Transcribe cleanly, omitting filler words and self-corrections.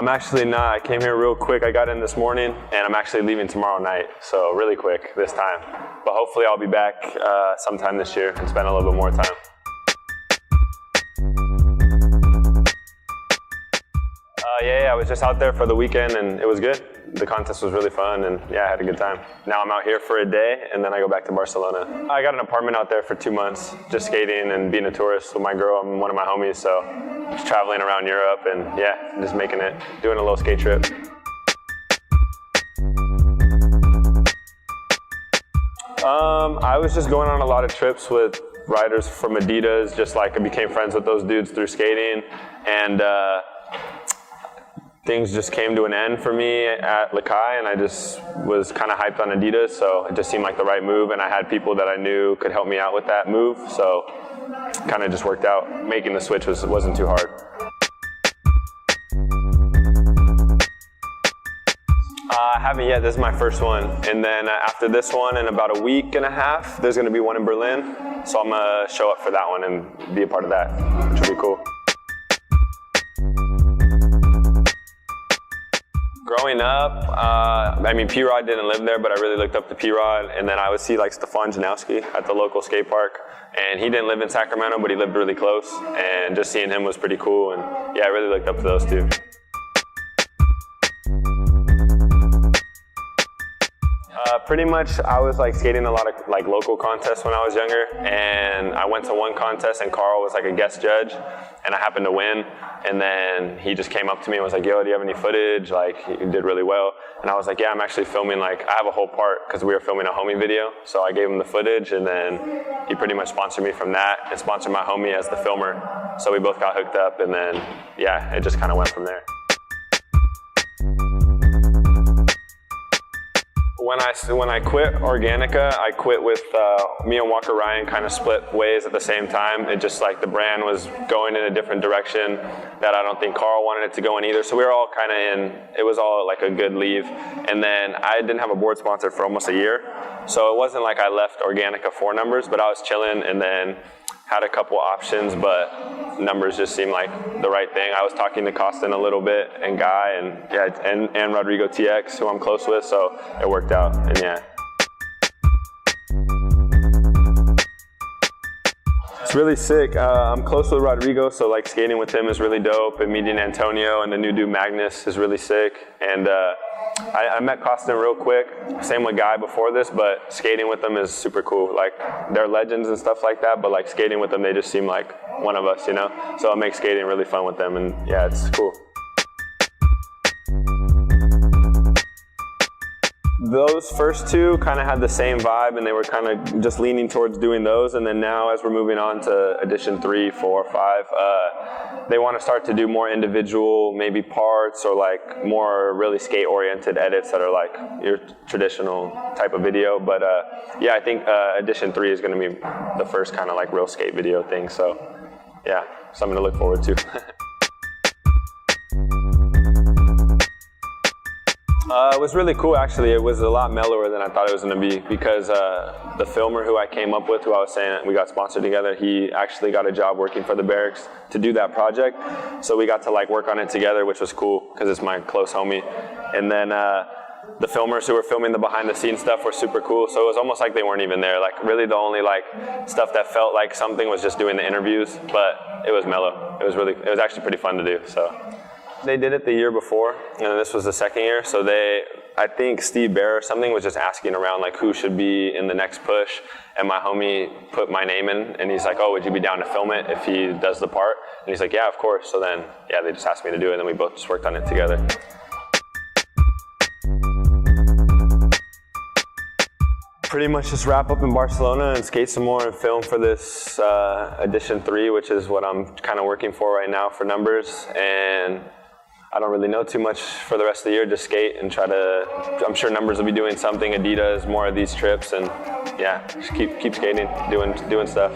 I'm actually not. I came here real quick. I got in this morning, and I'm actually leaving tomorrow night. So really quick this time. But hopefully I'll be back sometime this year and spend a little bit more time. Yeah, I was just out there for the weekend, and it was good. The contest was really fun, and yeah, I had a good time. Now I'm out here for a day, and then I go back to Barcelona. I got an apartment out there for 2 months, just skating and being a tourist with my girl and one of my homies, so just traveling around Europe, and yeah, just making it, doing a little skate trip. I was just going on a lot of trips with riders from Adidas, just like I became friends with those dudes through skating, and things just came to an end for me at Lakai, and I just was kind of hyped on Adidas, so it just seemed like the right move, and I had people that I knew could help me out with that move, so kind of just worked out. Making the switch wasn't too hard. I haven't yet. This is my first one, and then after this one, in about a week and a half, there's going to be one in Berlin, so I'm going to show up for that one and be a part of that, which will be cool. Growing up, I mean, P-Rod didn't live there, but I really looked up to P-Rod, and then I would see like Stefan Janowski at the local skate park, and he didn't live in Sacramento, but he lived really close, and just seeing him was pretty cool, and yeah, I really looked up to those two. Pretty much, I was like skating a lot of like local contests when I was younger, and I went to one contest and Karl was like a guest judge, and I happened to win, and then he just came up to me and was like, yo, do you have any footage? Like, you did really well. And I was like, yeah, I'm actually filming, like, I have a whole part because we were filming a homie video, so I gave him the footage, and then he pretty much sponsored me from that and sponsored my homie as the filmer, so we both got hooked up, and then, yeah, it just kind of went from there. When I quit Organika, I quit with me and Walker Ryan kind of split ways at the same time. It just like the brand was going in a different direction that I don't think Karl wanted it to go in either. So we were all kind of in, it was all like a good leave. And then I didn't have a board sponsor for almost a year. So it wasn't like I left Organika for numbers, but I was chilling and then had a couple options, but numbers just seemed like the right thing. I was talking to Koston a little bit, and Guy, and yeah, and Rodrigo TX, who I'm close with, so it worked out, and yeah. It's really sick. I'm close with Rodrigo, so like skating with him is really dope, and meeting Antonio and the new dude Magnus is really sick, and I met Koston real quick, same with Guy before this, but skating with them is super cool. Like, they're legends and stuff like that, but like skating with them, they just seem like one of us, you know? So it makes skating really fun with them, and yeah, it's cool. Those first two kind of had the same vibe, and they were kind of just leaning towards doing those, and then now as we're moving on to edition 3, 4, 5, they want to start to do more individual, maybe parts, or like more really skate-oriented edits that are like your traditional type of video. But yeah, I think edition 3 is going to be the first kind of like real skate video thing. So yeah, something to look forward to. It was really cool, actually. It was a lot mellower than I thought it was going to be, because the filmer who I came up with, who I was saying we got sponsored together, he actually got a job working for the Berrics to do that project. So we got to like work on it together, which was cool because it's my close homie. And then the filmers who were filming the behind the scenes stuff were super cool. So it was almost like they weren't even there. Like, really the only like stuff that felt like something was just doing the interviews, but it was mellow. It was actually pretty fun to do. So. They did it the year before, and this was the second year, so I think Steve Bear or something was just asking around like who should be in the next push, and my homie put my name in, and he's like, oh, would you be down to film it if he does the part? And he's like, yeah, of course. So then, yeah, they just asked me to do it, and then we both just worked on it together. Pretty much just wrap up in Barcelona and skate some more and film for this edition 3, which is what I'm kind of working for right now for numbers. And I don't really know too much for the rest of the year, just skate and try to, I'm sure numbers will be doing something, Adidas, more of these trips, and yeah, just keep skating, doing stuff.